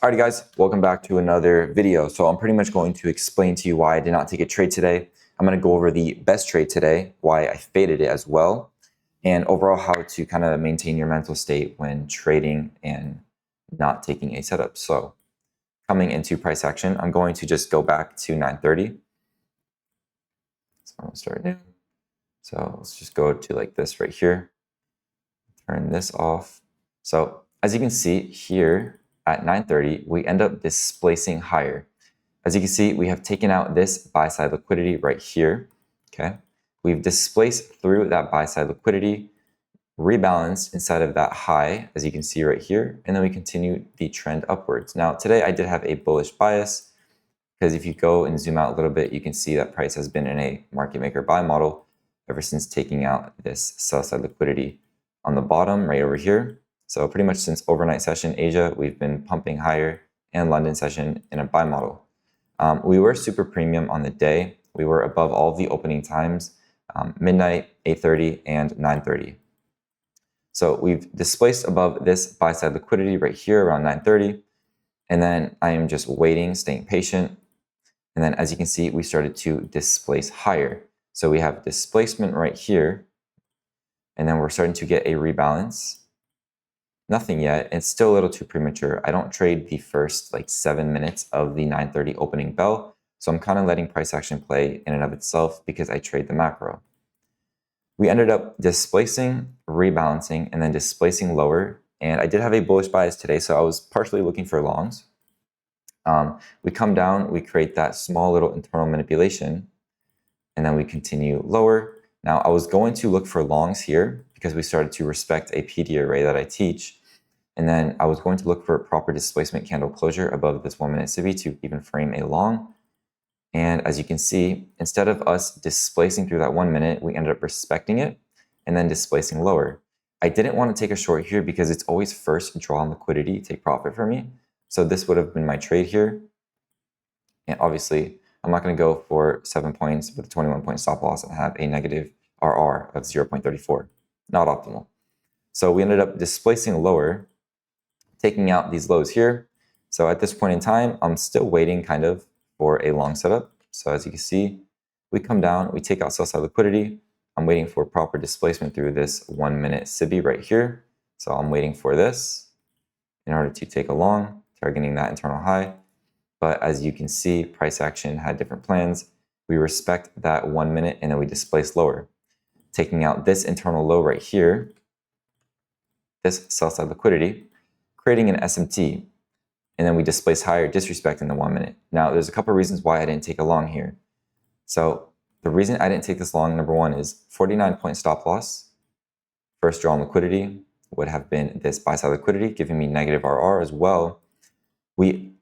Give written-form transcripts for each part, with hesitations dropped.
Alrighty guys, welcome back to another video. So I'm pretty much going to explain to you why I did not take a trade today. I'm going to go over the best trade today, why I faded it as well, and overall how to kind of maintain your mental state when trading and not taking a setup. So coming into price action, I'm going to just go back to 930. So I'm going to start new. So let's just go to like this right here. Turn this off. So as you can see here at 930, we end up displacing higher. As you can see, we have taken out this buy side liquidity right here. Okay, we've displaced through that buy side liquidity, rebalanced inside of that high, as you can see right here, and then we continue the trend upwards. Now today I did have a bullish bias because if you go and zoom out a little bit, you can see that price has been in a market maker buy model ever since taking out this sell side liquidity on the bottom right over here. So pretty much since overnight session Asia, we've been pumping higher, and London session in a buy model. We were super premium on the day. We were above all of the opening times, midnight, 8:30, and 9:30. So we've displaced above this buy side liquidity right here around 9:30. And then I am just waiting, staying patient. And then as you can see, we started to displace higher. So we have displacement right here. And then we're starting to get a rebalance. Nothing yet. It's still a little too premature. I don't trade the first like 7 minutes of the 9:30 opening bell. So I'm kind of letting price action play in and of itself because I trade the macro. We ended up displacing, rebalancing, and then displacing lower. And I did have a bullish bias today, so I was partially looking for longs. We come down, we create that small little internal manipulation, and then we continue lower. Now, I was going to look for longs here because we started to respect a PD array that I teach. And then I was going to look for a proper displacement candle closure above this 1 minute SIBI to even frame a long. And as you can see, instead of us displacing through that 1 minute, we ended up respecting it and then displacing lower. I didn't want to take a short here because it's always first draw on liquidity, take profit for me. So this would have been my trade here. And obviously, I'm not going to go for 7 points with a 21-point stop loss and have a negative RR of 0.34. Not optimal. So we ended up displacing lower, taking out these lows here. So at this point in time, I'm still waiting kind of for a long setup. So as you can see, we come down, we take out sell side liquidity. I'm waiting for proper displacement through this 1 minute SIBI right here. So I'm waiting for this in order to take a long, targeting that internal high. But as you can see, price action had different plans. We respect that 1 minute and then we displace lower, taking out this internal low right here, this sell side liquidity, creating an SMT, and then we displace higher, disrespecting the 1 minute. Now, there's a couple of reasons why I didn't take a long here. So the reason I didn't take this long, number one, is 49-point stop loss. First draw on liquidity would have been this buy side liquidity, giving me negative RR as well. We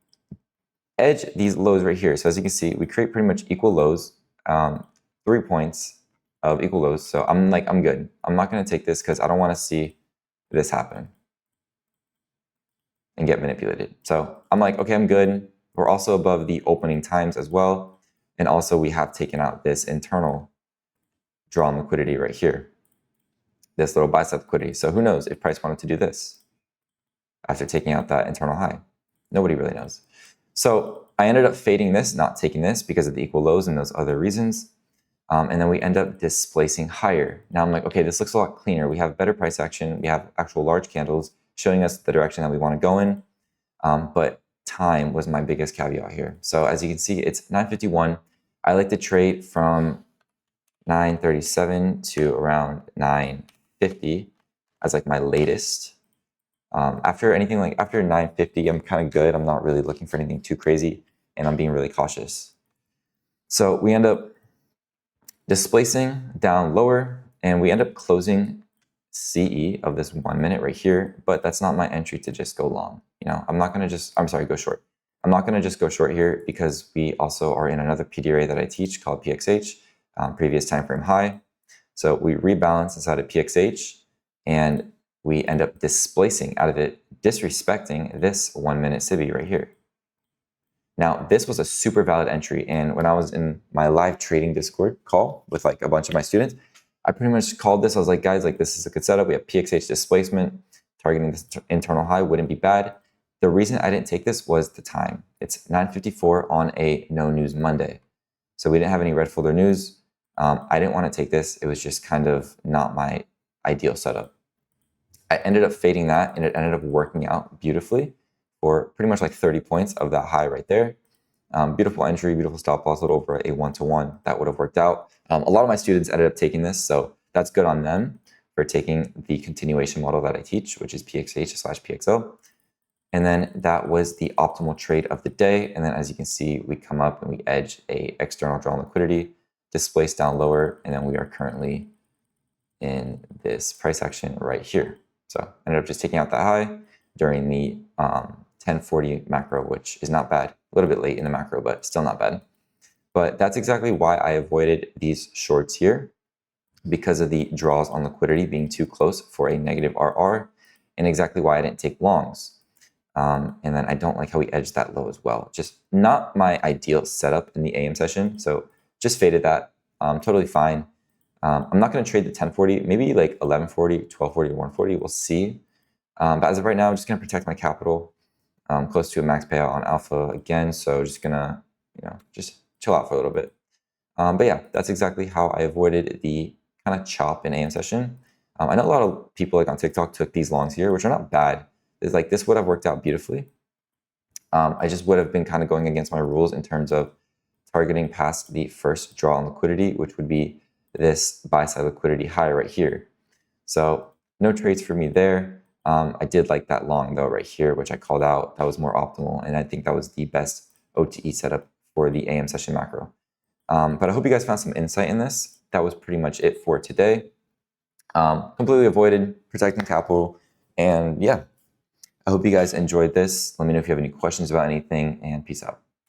edge these lows right here. So as you can see, we create pretty much equal lows, 3 points of equal lows. So I'm good. I'm not going to take this because I don't want to see this happen and get manipulated. So I'm like, okay, I'm good. We're also above the opening times as well. And also we have taken out this internal draw on liquidity right here, this little buy side liquidity. So who knows if price wanted to do this after taking out that internal high? Nobody really knows. So I ended up fading this, not taking this because of the equal lows and those other reasons. And then we end up displacing higher. Now I'm like, okay, this looks a lot cleaner. We have better price action. We have actual large candles showing us the direction that we want to go in. But time was my biggest caveat here. So as you can see, it's 9:51. I like to trade from 9:37 to around 9:50 as like my latest. After 9:50, I'm kind of good. I'm not really looking for anything too crazy, and I'm being really cautious. So we end up displacing down lower, and we end up closing CE of this 1 minute right here, but that's not my entry to just go long. I'm not going to go short. I'm not going to just go short here because we also are in another PD array that I teach called PXH, previous time frame high. So we rebalance inside of PXH, and we end up displacing out of it, disrespecting this 1 minute SIBI right here. Now, this was a super valid entry, and when I was in my live trading Discord call with like a bunch of my students, I pretty much called this. I was like, guys, like this is a good setup. We have PXH displacement, targeting this internal high wouldn't be bad. The reason I didn't take this was the time. It's 9:54 on a no news Monday. So we didn't have any red folder news. I didn't want to take this. It was just kind of not my ideal setup. I ended up fading that, and it ended up working out beautifully for pretty much like 30 points of that high right there. Beautiful entry, beautiful stop loss, a little over a 1-to-1. That would have worked out. A lot of my students ended up taking this, so that's good on them for taking the continuation model that I teach, which is PXH/PXO. And then that was the optimal trade of the day. And then as you can see, we come up and we edge a external draw on liquidity, displaced down lower, and then we are currently in this price action right here. So I ended up just taking out that high during the 1040 macro, which is not bad. A little bit late in the macro, but still not bad. But that's exactly why I avoided these shorts here, because of the draws on liquidity being too close for a negative RR, and exactly why I didn't take longs. And then I don't like how we edged that low as well. Just not my ideal setup in the AM session. So just faded that. Totally fine. I'm not going to trade the 1040, maybe like 1140, 1240, or 140. We'll see. But as of right now, I'm just going to protect my capital. Close to a max payout on alpha again. So just going to, just chill out for a little bit. But yeah, that's exactly how I avoided the kind of chop in AM session. I know a lot of people like on TikTok took these longs here, which are not bad. It's like this would have worked out beautifully. I just would have been kind of going against my rules in terms of targeting past the first draw on liquidity, which would be this buy side liquidity high right here. So no trades for me there. I did like that long though right here, which I called out. That was more optimal, and I think that was the best OTE setup for the AM session macro. But I hope you guys found some insight in this. That was pretty much it for today. Completely avoided protecting capital, and yeah, I hope you guys enjoyed this. Let me know if you have any questions about anything, and peace out.